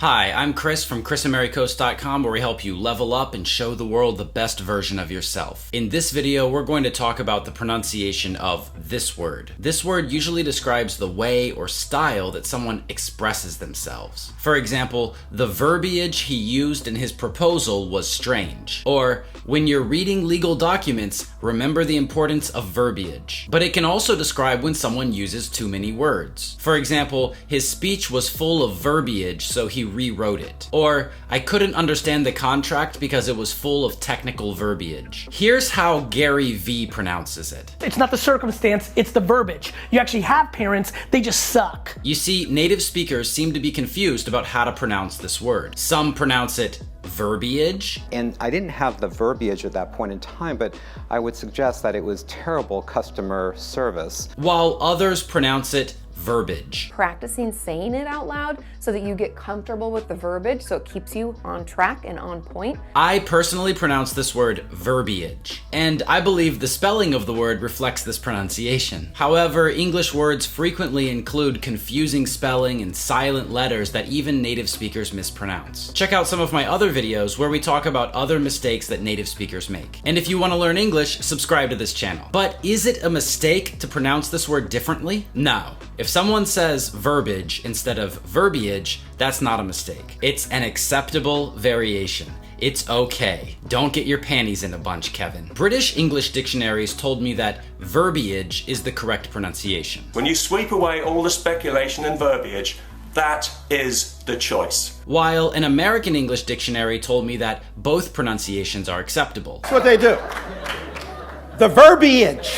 Hi, I'm Chris from chrisandmarycoast.com, where we help you level up and show the world the best version of yourself. In this video, we're going to talk about the pronunciation of this word. This word usually describes the way or style that someone expresses themselves. For example, the verbiage he used in his proposal was strange. Or, when you're reading legal documents, remember the importance of verbiage. But it can also describe when someone uses too many words. For example, his speech was full of verbiage, so he rewrote it. Or, I couldn't understand the contract because it was full of technical verbiage. Here's how Gary V pronounces it. It's not the circumstance, it's the verbiage. You actually have parents, they just suck. You see, native speakers seem to be confused about how to pronounce this word. Some pronounce it verbiage. And I didn't have the verbiage at that point in time, but I would suggest that it was terrible customer service. While others pronounce it verbiage. Practicing saying it out loud so that you get comfortable with the verbiage so it keeps you on track and on point. I personally pronounce this word verbiage, and I believe the spelling of the word reflects this pronunciation. However, English words frequently include confusing spelling and silent letters that even native speakers mispronounce. Check out some of my other videos where we talk about other mistakes that native speakers make. And if you want to learn English, subscribe to this channel. But is it a mistake to pronounce this word differently? No. If someone says verbiage instead of verbiage, that's not a mistake. It's an acceptable variation. It's okay. Don't get your panties in a bunch, Kevin. British English dictionaries told me that verbiage is the correct pronunciation. When you sweep away all the speculation and verbiage, that is the choice. While an American English dictionary told me that both pronunciations are acceptable. That's what they do. The verbiage,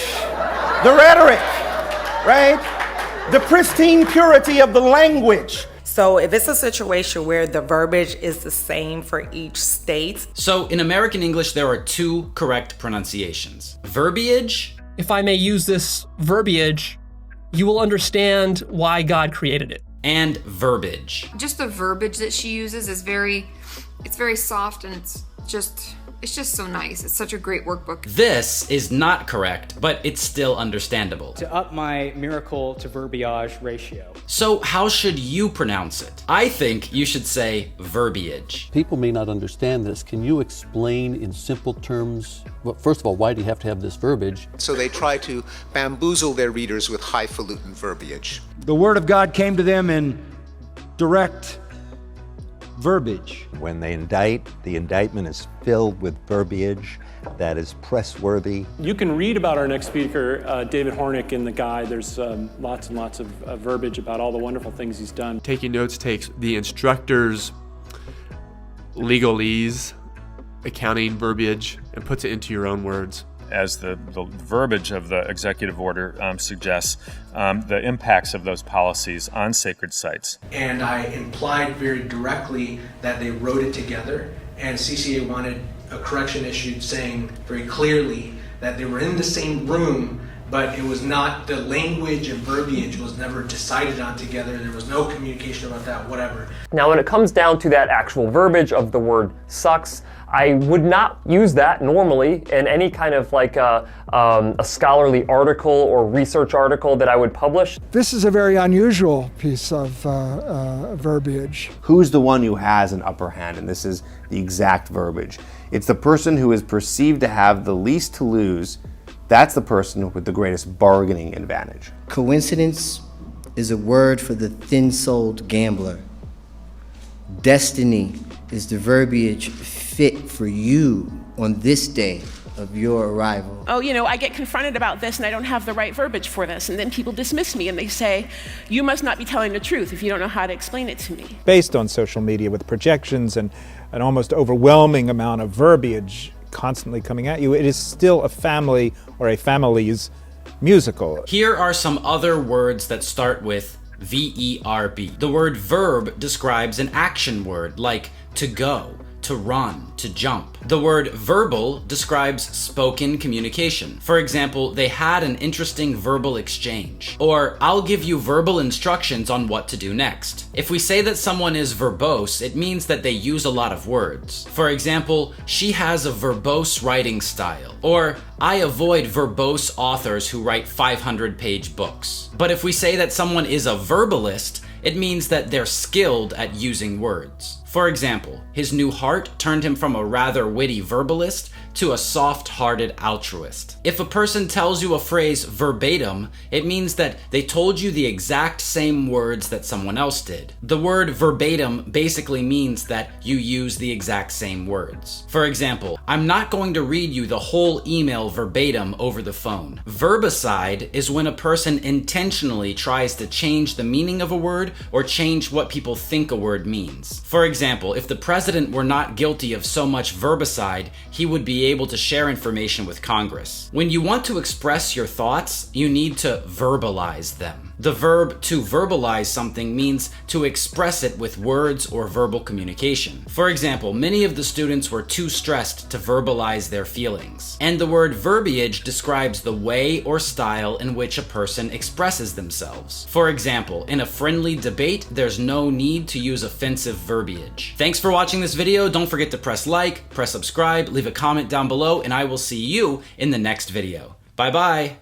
the rhetoric, right? The pristine purity of the language. So if it's a situation where the verbiage is the same for each state. So in American English, there are two correct pronunciations. Verbiage. If I may use this verbiage, you will understand why God created it. And verbiage. Just the verbiage that she uses is very soft, and it's just so nice. It's such a great workbook. This is not correct, but it's still understandable. To up my miracle to verbiage ratio. So how should you pronounce it? I think you should say verbiage. People may not understand this. Can you explain in simple terms, well, first of all, why do you have to have this verbiage? So they try to bamboozle their readers with highfalutin verbiage. The Word of God came to them in direct verbiage. When they indict, the indictment is filled with verbiage that is press-worthy. You can read about our next speaker, David Hornick, in the guide. There's lots and lots of verbiage about all the wonderful things he's done. Taking notes takes the instructor's legalese, accounting verbiage, and puts it into your own words. As the verbiage of the executive order suggests, the impacts of those policies on sacred sites. And I implied very directly that they wrote it together, and CCA wanted a correction issued saying very clearly that they were in the same room, but it was not, the language and verbiage was never decided on together. There was no communication about that, whatever. Now, when it comes down to that actual verbiage of the word sucks, I would not use that normally in any kind of like a scholarly article or research article that I would publish. This is a very unusual piece of verbiage. Who's the one who has an upper hand? And this is the exact verbiage. It's the person who is perceived to have the least to lose. That's the person with the greatest bargaining advantage. Coincidence is a word for the thin-souled gambler. Destiny is the verbiage fit for you on this day of your arrival. Oh, you know, I get confronted about this and I don't have the right verbiage for this, and then people dismiss me and they say, you must not be telling the truth if you don't know how to explain it to me. Based on social media with projections and an almost overwhelming amount of verbiage constantly coming at you, it is still a family or a family's musical. Here are some other words that start with V-E-R-B. The word verb describes an action word like to go, to run, to jump. The word verbal describes spoken communication. For example, they had an interesting verbal exchange. Or, I'll give you verbal instructions on what to do next. If we say that someone is verbose, it means that they use a lot of words. For example, she has a verbose writing style. Or, I avoid verbose authors who write 500-page books. But if we say that someone is a verbalist, it means that they're skilled at using words. For example, his new heart turned him from a rather witty verbalist to a soft-hearted altruist. If a person tells you a phrase verbatim, it means that they told you the exact same words that someone else did. The word verbatim basically means that you use the exact same words. For example, I'm not going to read you the whole email verbatim over the phone. Verbicide is when a person intentionally tries to change the meaning of a word or change what people think a word means. For example, if the president were not guilty of so much verbicide, he would be able to share information with Congress. When you want to express your thoughts, you need to verbalize them. The verb to verbalize something means to express it with words or verbal communication. For example, many of the students were too stressed to verbalize their feelings. And the word verbiage describes the way or style in which a person expresses themselves. For example, in a friendly debate, there's no need to use offensive verbiage. Thanks for watching this video. Don't forget to press like, press subscribe, leave a comment down below, and I will see you in the next video. Bye-bye.